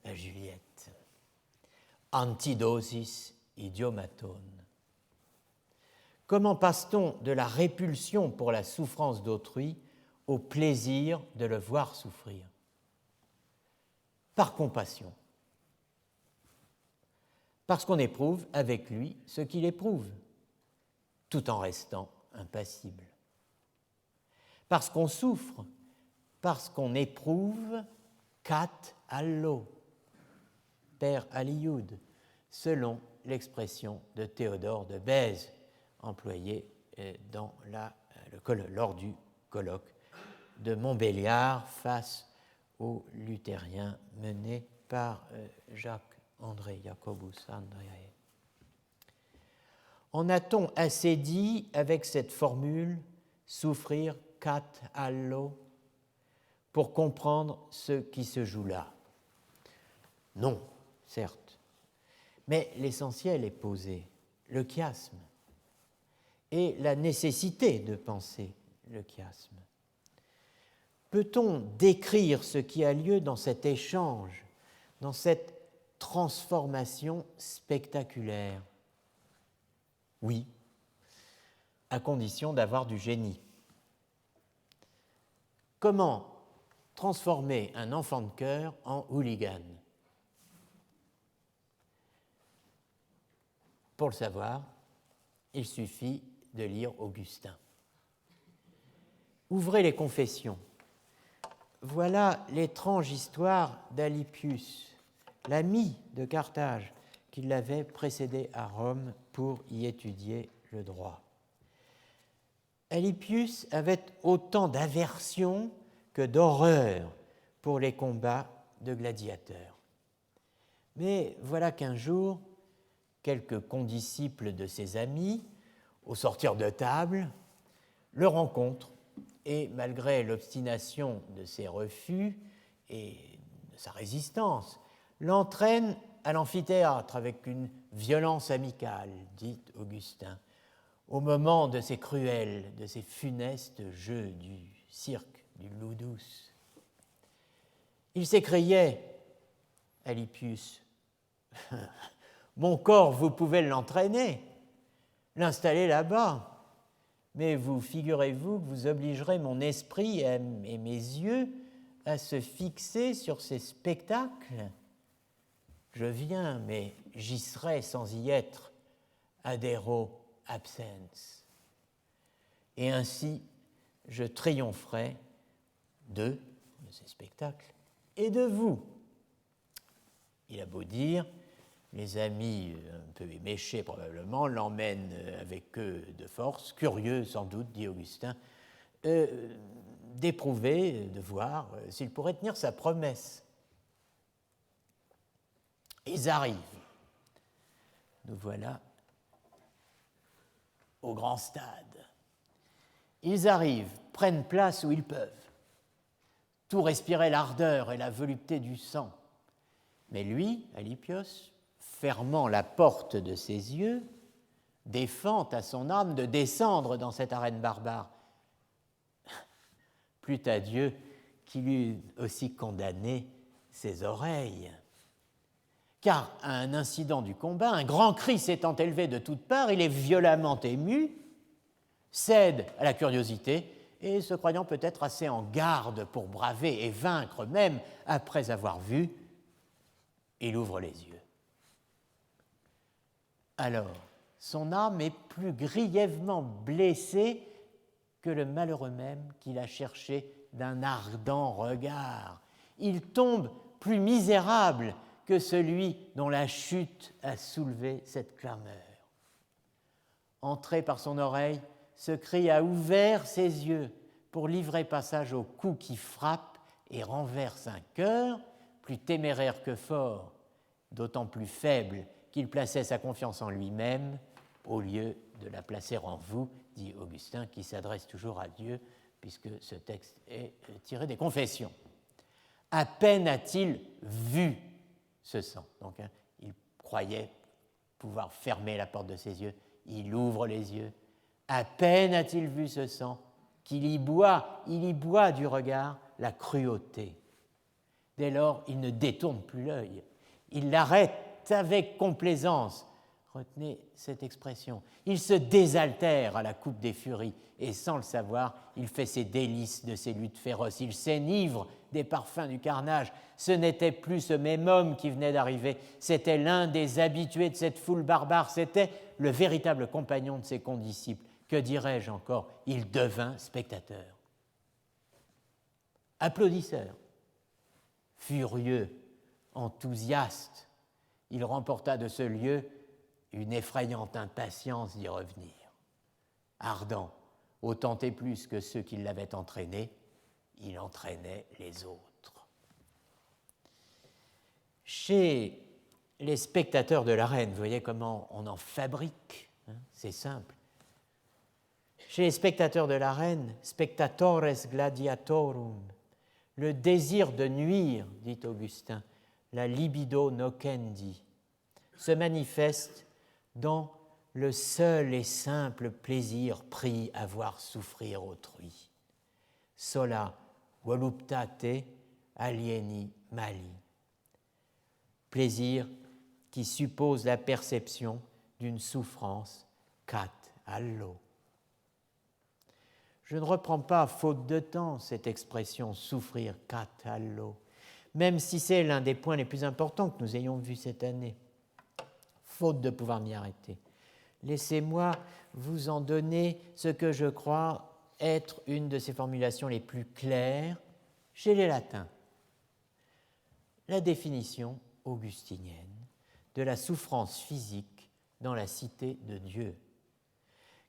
A: à Juliette. Antidosis idiomaton. Comment passe-t-on de la répulsion pour la souffrance d'autrui au plaisir de le voir souffrir? Par compassion. Parce qu'on éprouve avec lui ce qu'il éprouve, tout en restant impassible. Parce qu'on souffre, parce qu'on éprouve kat allo, per aliud, selon l'expression de Théodore de Bèze, employée lors du colloque de Montbéliard face aux luthériens mené par Jacques-André Jacobus Andreae. En a-t-on assez dit avec cette formule « souffrir kat allo » pour comprendre ce qui se joue là? Non, certes, mais l'essentiel est posé, le chiasme, et la nécessité de penser le chiasme. Peut-on décrire ce qui a lieu dans cet échange, dans cette transformation spectaculaire? Oui, à condition d'avoir du génie. Comment transformer un enfant de chœur en hooligan? Pour le savoir, il suffit de lire Augustin. Ouvrez les Confessions. Voilà l'étrange histoire d'Alypius, l'ami de Carthage, qui l'avait précédé à Rome pour y étudier le droit. Alypius avait autant d'aversion que d'horreur pour les combats de gladiateurs. Mais voilà qu'un jour, quelques condisciples de ses amis, au sortir de table, le rencontrent et, malgré l'obstination de ses refus et de sa résistance, l'entraînent à l'amphithéâtre avec une violence amicale, dit Augustin, au moment de ces cruels, de ces funestes jeux du cirque, du ludus. Il s'écriait à Lippius, « Mon corps, vous pouvez l'entraîner, l'installer là-bas, mais vous figurez-vous que vous obligerez mon esprit et mes yeux à se fixer sur ces spectacles? Je viens, mais j'y serai sans y être, adero absens. Et ainsi, je triompherai de ces spectacles et de vous. » Il a beau dire, les amis, un peu éméchés probablement, l'emmènent avec eux de force, curieux sans doute, dit Augustin, d'éprouver, de voir s'il pourrait tenir sa promesse. Ils arrivent. Nous voilà au grand stade. Ils arrivent, prennent place où ils peuvent. Tout respirait l'ardeur et la volupté du sang. Mais lui, Alypios, fermant la porte de ses yeux, défend à son âme de descendre dans cette arène barbare. Plût à Dieu qu'il eût aussi condamné ses oreilles. Car à un incident du combat, un grand cri s'étant élevé de toutes parts, il est violemment ému, cède à la curiosité et, se croyant peut-être assez en garde pour braver et vaincre, même après avoir vu, il ouvre les yeux. Alors, son âme est plus grièvement blessée que le malheureux même qu'il a cherché d'un ardent regard. Il tombe plus misérable que celui dont la chute a soulevé cette clameur. Entré par son oreille, ce cri a ouvert ses yeux pour livrer passage au coup qui frappe et renverse un cœur plus téméraire que fort, d'autant plus faible qu'il plaçait sa confiance en lui-même au lieu de la placer en vous, dit Augustin, qui s'adresse toujours à Dieu, puisque ce texte est tiré des Confessions. À peine a-t-il vu ce sang. Donc, il croyait pouvoir fermer la porte de ses yeux. Il ouvre les yeux. À peine a-t-il vu ce sang qu'il y boit du regard la cruauté. Dès lors, il ne détourne plus l'œil. Il l'arrête avec complaisance. Retenez cette expression. Il se désaltère à la coupe des furies et, sans le savoir, il fait ses délices de ces luttes féroces. Il s'enivre des parfums du carnage. Ce n'était plus ce même homme qui venait d'arriver, c'était l'un des habitués de cette foule barbare, c'était le véritable compagnon de ses condisciples. Que dirais-je encore? Il devint spectateur. Applaudisseur. Furieux, enthousiaste, il remporta de ce lieu une effrayante impatience d'y revenir. Ardent, autant et plus que ceux qui l'avaient entraîné, il entraînait les autres. Chez les spectateurs de l'arène, vous voyez comment on en fabrique, c'est simple. Chez les spectateurs de l'arène, spectatores gladiatorum, le désir de nuire, dit Augustin, la libido nocendi, se manifeste dans le seul et simple plaisir pris à voir souffrir autrui. Sola voluptate alieni mali. Plaisir qui suppose la perception d'une souffrance cat allo. Je ne reprends pas, faute de temps, cette expression « souffrir cat allo », même si c'est l'un des points les plus importants que nous ayons vus cette année, faute de pouvoir m'y arrêter. Laissez-moi vous en donner ce que je crois être une de ces formulations les plus claires chez les latins. La définition augustinienne de la souffrance physique dans la cité de Dieu,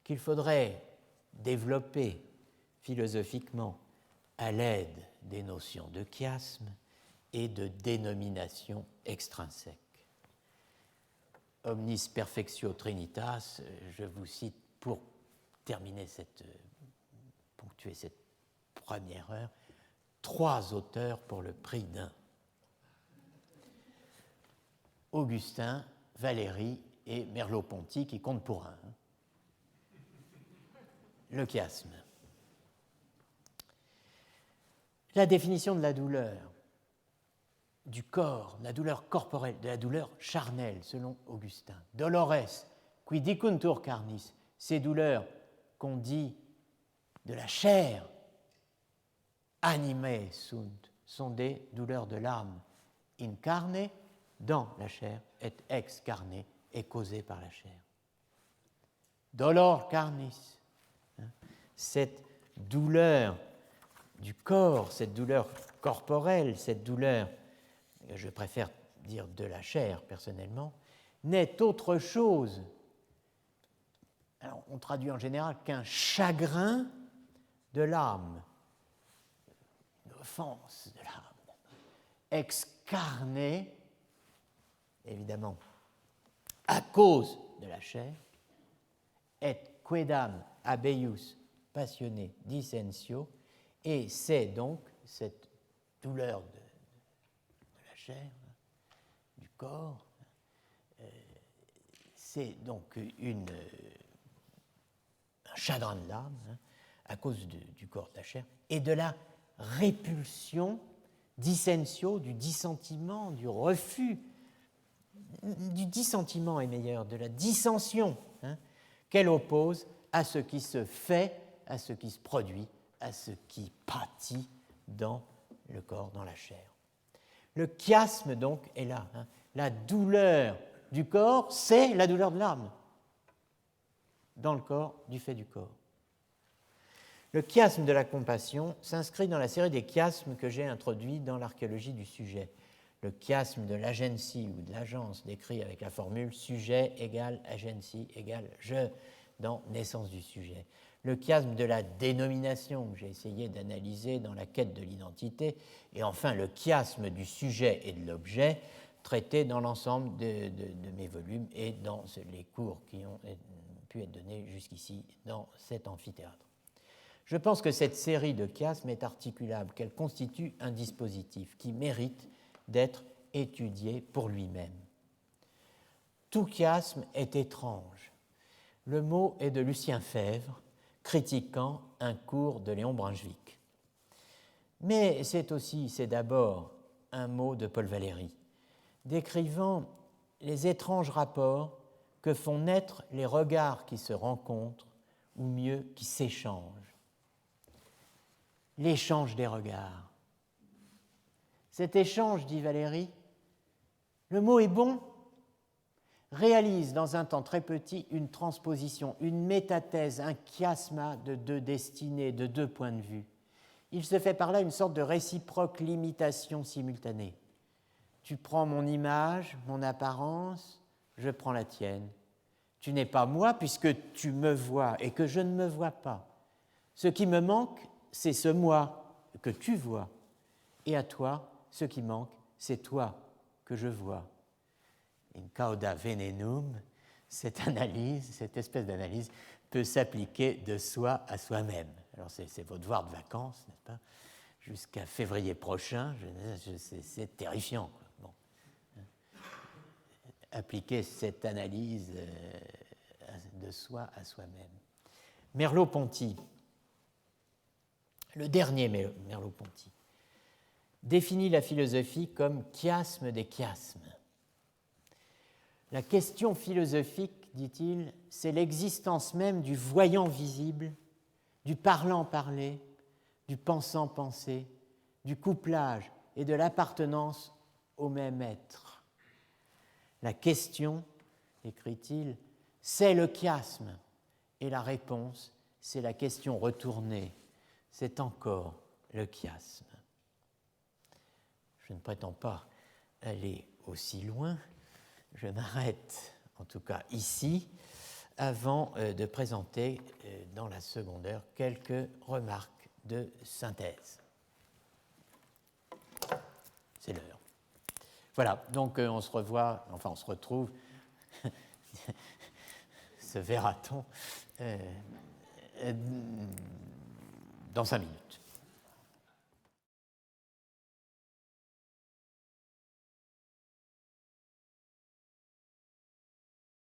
A: qu'il faudrait développer philosophiquement à l'aide des notions de chiasme et de dénomination extrinsèque. Omnis perfectio trinitas, je vous cite pour ponctuer cette première heure, 3 auteurs pour le prix d'un. Augustin, Valéry et Merleau-Ponty qui comptent pour un. Le chiasme. La définition de la douleur du corps, de la douleur corporelle, de la douleur charnelle, selon Augustin. Dolores, qui dicuntur carnis, ces douleurs qu'on dit de la chair, animae sunt, sont des douleurs de l'âme, in carne, dans la chair, et ex carne, est causée par la chair. Dolor carnis, cette douleur du corps, cette douleur corporelle, cette douleur, je préfère dire de la chair personnellement, n'est autre chose, alors on traduit en général, qu'un chagrin de l'âme, une offense de l'âme, ex carne, évidemment, à cause de la chair, et quedam habeius passionné dissensio, et c'est donc cette douleur de la chair, du corps, c'est donc un chagrin de l'âme, à cause du corps, de la chair, et de la répulsion, dissensio, du dissentiment, du refus, du dissentiment est meilleur, de la dissension, qu'elle oppose à ce qui se fait, à ce qui se produit, à ce qui pâtit dans le corps, dans la chair. Le chiasme, donc, est là. La douleur du corps, c'est la douleur de l'âme, dans le corps, du fait du corps. Le chiasme de la compassion s'inscrit dans la série des chiasmes que j'ai introduits dans l'archéologie du sujet. Le chiasme de l'agency ou de l'agence décrit avec la formule sujet égale agency égale je dans naissance du sujet. Le chiasme de la dénomination que j'ai essayé d'analyser dans la quête de l'identité, et enfin le chiasme du sujet et de l'objet traité dans l'ensemble de mes volumes et dans les cours qui ont pu être donnés jusqu'ici dans cet amphithéâtre. Je pense que cette série de chiasmes est articulable, qu'elle constitue un dispositif qui mérite d'être étudié pour lui-même. Tout chiasme est étrange. Le mot est de Lucien Fèvre, critiquant un cours de Léon Brunswick. Mais c'est d'abord un mot de Paul Valéry, décrivant les étranges rapports que font naître les regards qui se rencontrent, ou mieux, qui s'échangent. L'échange des regards. Cet échange, dit Valéry, le mot est bon, réalise dans un temps très petit une transposition, une métathèse, un chiasma de deux destinées, de deux points de vue. Il se fait par là une sorte de réciproque limitation simultanée. Tu prends mon image, mon apparence, je prends la tienne. Tu n'es pas moi puisque tu me vois et que je ne me vois pas. Ce qui me manque, c'est ce moi que tu vois. Et à toi, ce qui manque, c'est toi que je vois. In cauda venenum, cette espèce d'analyse peut s'appliquer de soi à soi-même. Alors c'est vos devoirs de vacances, n'est-ce pas? Jusqu'à février prochain, c'est terrifiant, quoi. Bon. Appliquer cette analyse de soi à soi-même. Merleau-Ponty, le dernier Merleau-Ponty, définit la philosophie comme chiasme des chiasmes. La question philosophique, dit-il, c'est l'existence même du voyant visible, du parlant parlé, du pensant pensé, du couplage et de l'appartenance au même être. La question, écrit-il, c'est le chiasme, et la réponse, c'est la question retournée, c'est encore le chiasme. Je ne prétends pas aller aussi loin. Je m'arrête, en tout cas ici, avant de présenter dans la seconde heure quelques remarques de synthèse. C'est l'heure. Voilà, donc on se retrouve, se verra-t-on dans 5 minutes.